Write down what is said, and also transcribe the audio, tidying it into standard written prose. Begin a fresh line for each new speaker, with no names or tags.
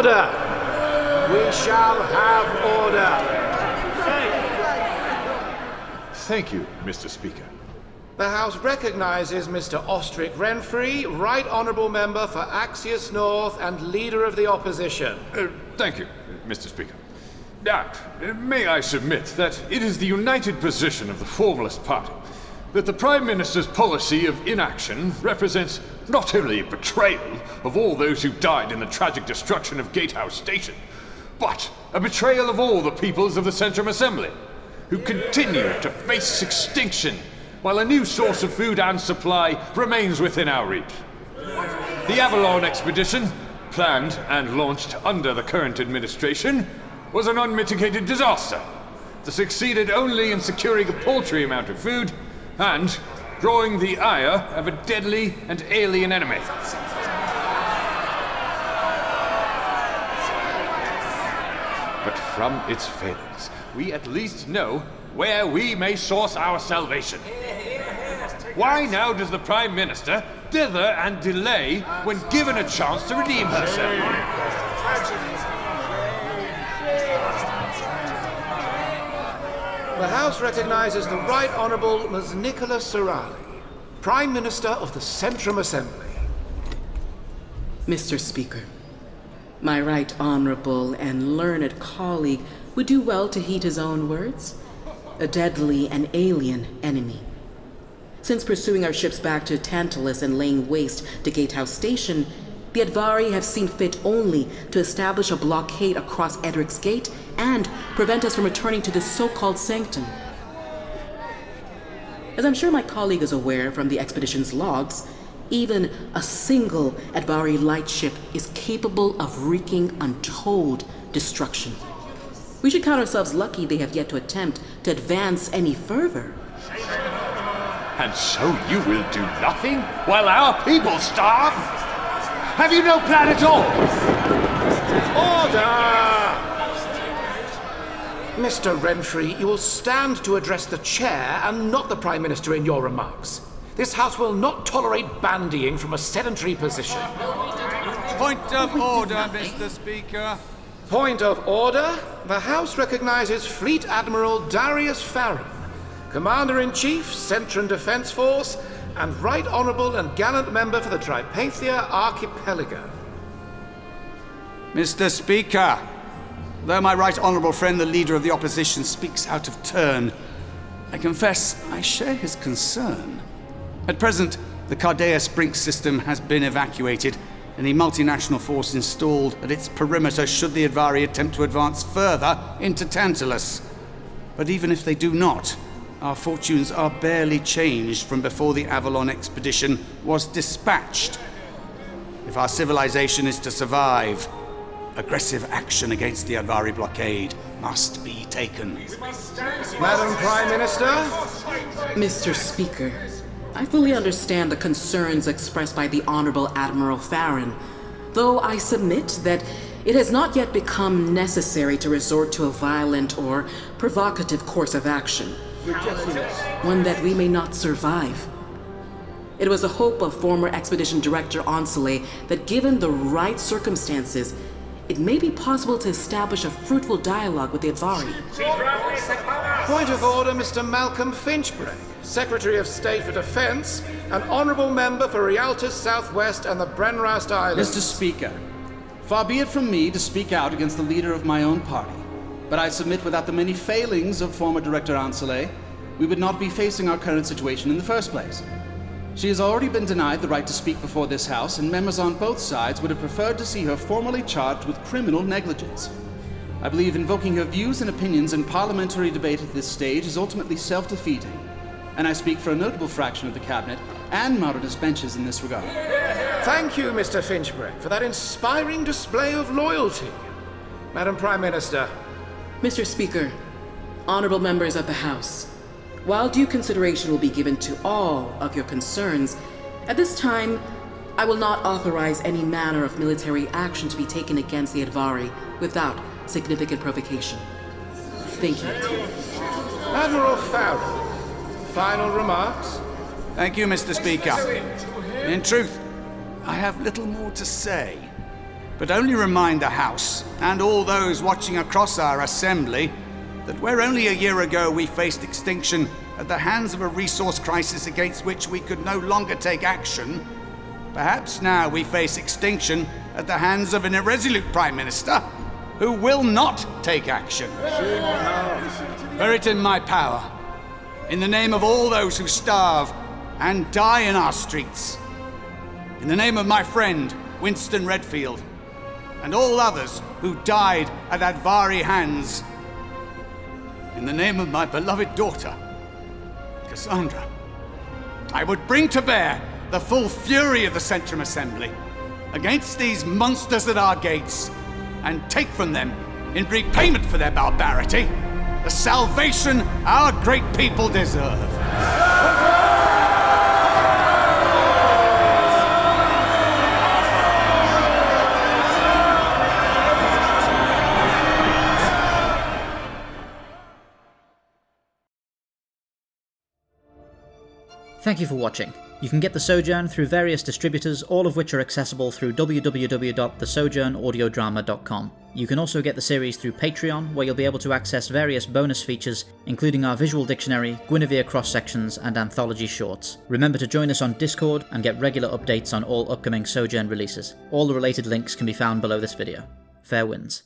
Order! We shall have order.
Thank you, Mr. Speaker.
The House recognizes Mr. Ostric Renfrey, Right Honourable Member for Axios North and Leader of the Opposition.
Thank you, Mr. Speaker. Now, may I submit that it is the united position of the Formalist Party that the Prime Minister's policy of inaction represents not only a betrayal of all those who died in the tragic destruction of Gatehouse Station, but a betrayal of all the peoples of the Centran Assembly, who continue to face extinction while a new source of food and supply remains within our reach. The Avalon expedition, planned and launched under the current administration, was an unmitigated disaster that succeeded only in securing a paltry amount of food and drawing the ire of a deadly and alien enemy. But from its failings, we at least know where we may source our salvation. Why now does the Prime Minister dither and delay when given a chance to redeem herself?
The House recognizes the Right Honourable Ms. Nicola Serali, Prime Minister of the Centran Assembly.
Mr. Speaker, my right honourable and learned colleague would do well to heed his own words. A deadly and alien enemy. Since pursuing our ships back to Tantalus and laying waste to Gatehouse Station, the Advari have seen fit only to establish a blockade across Edric's Gate and prevent us from returning to this so-called sanctum. As I'm sure my colleague is aware from the expedition's logs, even a single Advari lightship is capable of wreaking untold destruction. We should count ourselves lucky they have yet to attempt to advance any further.
And so you will do nothing while our people starve? Have you no plan at all?
Order! Mr. Renfrey, you will stand to address the chair and not the Prime Minister in your remarks. This House will not tolerate bandying from a sedentary position.
Point of order, Mr. Speaker.
Point of order. The House recognizes Fleet Admiral Darius Farren, Commander-in-Chief, Centran Defence Force, and Right Honourable and Gallant Member for the Tripathia Archipelago.
Mr. Speaker, though my right honourable friend, the Leader of the Opposition, speaks out of turn, I confess I share his concern. At present, the Cardea Sprink system has been evacuated, and a multinational force installed at its perimeter should the Advari attempt to advance further into Tantalus. But even if they do not, our fortunes are barely changed from before the Avalon expedition was dispatched. If our civilization is to survive, aggressive action against the Advari blockade must be taken.
Madam Prime Minister?
Mr. Speaker, I fully understand the concerns expressed by the Honourable Admiral Farren, though I submit that it has not yet become necessary to resort to a violent or provocative course of action, one that we may not survive. It was the hope of former Expedition Director Onsele that given the right circumstances, it may be possible to establish a fruitful dialogue with the Advari.
Point of order, Mr. Malcolm Finchbrake, Secretary of State for Defence, and Honourable Member for Rialtas Southwest and the Brenrast Islands.
Mr. Speaker, far be it from me to speak out against the leader of my own party, but I submit without the many failings of former Director Onsele, we would not be facing our current situation in the first place. She has already been denied the right to speak before this House, and members on both sides would have preferred to see her formally charged with criminal negligence. I believe invoking her views and opinions in parliamentary debate at this stage is ultimately self-defeating, and I speak for a notable fraction of the Cabinet and modernist benches in this regard.
Thank you, Mr. Finchbrake, for that inspiring display of loyalty. Madam Prime Minister.
Mr. Speaker, honourable members of the House, while due consideration will be given to all of your concerns, at this time, I will not authorize any manner of military action to be taken against the Advari without significant provocation. Thank you.
Admiral Farren, final remarks?
Thank you, Mr. Speaker. In truth, I have little more to say, but only remind the House, and all those watching across our assembly, that where only a year ago we faced extinction at the hands of a resource crisis against which we could no longer take action, perhaps now we face extinction at the hands of an irresolute Prime Minister who will not take action. Were it in my power, in the name of all those who starve and die in our streets, in the name of my friend Winston Redfield, and all others who died at Advari hands, in the name of my beloved daughter, Cassandra, I would bring to bear the full fury of the Centran Assembly against these monsters at our gates, and take from them, in repayment for their barbarity, the salvation our great people deserve.
Thank you for watching. You can get the Sojourn through various distributors, all of which are accessible through www.thesojournaudiodrama.com. You can also get the series through Patreon, where you'll be able to access various bonus features, including our visual dictionary, Guinevere cross-sections, and anthology shorts. Remember to join us on Discord and get regular updates on all upcoming Sojourn releases. All the related links can be found below this video. Fair winds.